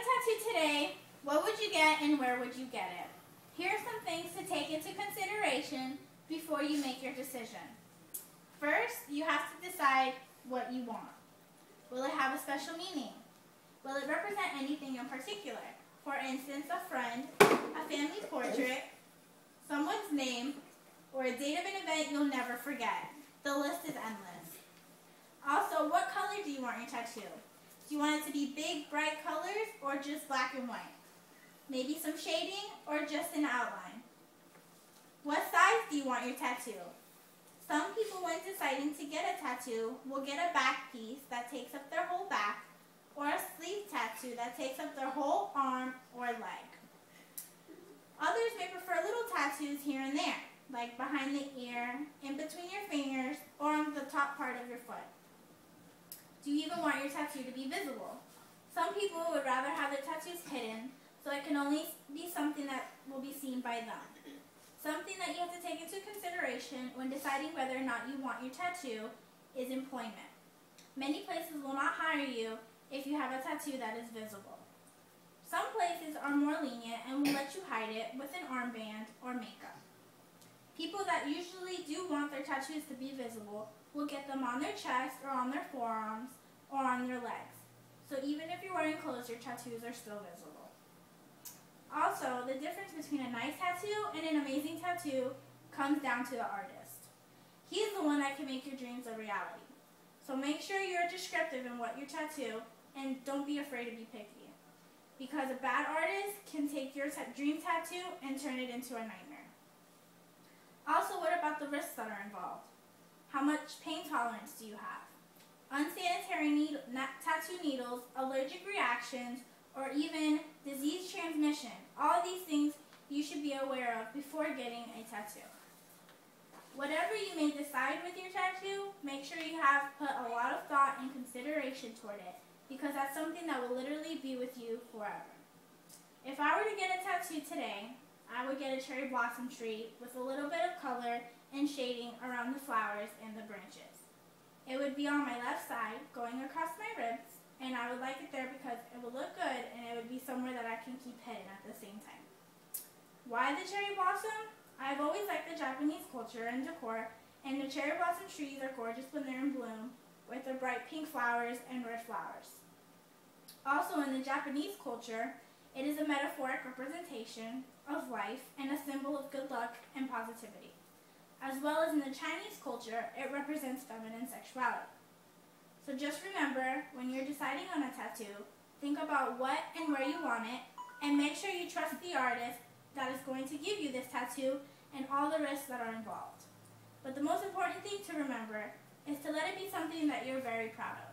tattoo today, what would you get and where would you get it? Here are some things to take into consideration before you make your decision. First, you have to decide what you want. Will it have a special meaning? Will it represent anything in particular? For instance, a friend, a family portrait, someone's name, or a date of an event you'll never forget. The list is endless. Also, what color do you want your tattoo? Do you want it to be big, bright colors or just black and white? Maybe some shading or just an outline? What size do you want your tattoo? Some people, when deciding to get a tattoo, will get a back piece that takes up their whole back, or a sleeve tattoo that takes up their whole arm or leg. Others may prefer little tattoos here and there, like behind the ear, in between your fingers, or on the top part of your foot. Do you even want your tattoo to be visible? Some people would rather have their tattoos hidden, so it can only be something that will be seen by them. Something that you have to take into consideration when deciding whether or not you want your tattoo is employment. Many places will not hire you if you have a tattoo that is visible. Some places are more lenient and will let you hide it with an armband or makeup. People that usually do want their tattoos to be visible will get them on their chest or on their forearms or on their legs. So even if you're wearing clothes, your tattoos are still visible. Also, the difference between a nice tattoo and an amazing tattoo comes down to the artist. He's the one that can make your dreams a reality. So make sure you're descriptive in what you tattoo and don't be afraid to be picky. Because a bad artist can take your dream tattoo and turn it into a nightmare. Also, what about the risks that are involved? How much pain tolerance do you have? Unsanitary tattoo needles, allergic reactions, or even disease transmission. All of these things you should be aware of before getting a tattoo. Whatever you may decide with your tattoo, make sure you have put a lot of thought and consideration toward it, because that's something that will literally be with you forever. If I were to get a tattoo today, I would get a cherry blossom tree with a little bit of color and shading around the flowers and the branches. It would be on my left side, going across my ribs, and I would like it there because it would look good and it would be somewhere that I can keep hidden at the same time. Why the cherry blossom? I've always liked the Japanese culture and decor, and the cherry blossom trees are gorgeous when they're in bloom, with their bright pink flowers and red flowers. Also, in the Japanese culture, it is a metaphoric representation of life and a symbol of good luck and positivity. As well as in the Chinese culture, it represents feminine sexuality. So just remember, when you're deciding on a tattoo, think about what and where you want it, and make sure you trust the artist that is going to give you this tattoo and all the risks that are involved. But the most important thing to remember is to let it be something that you're very proud of.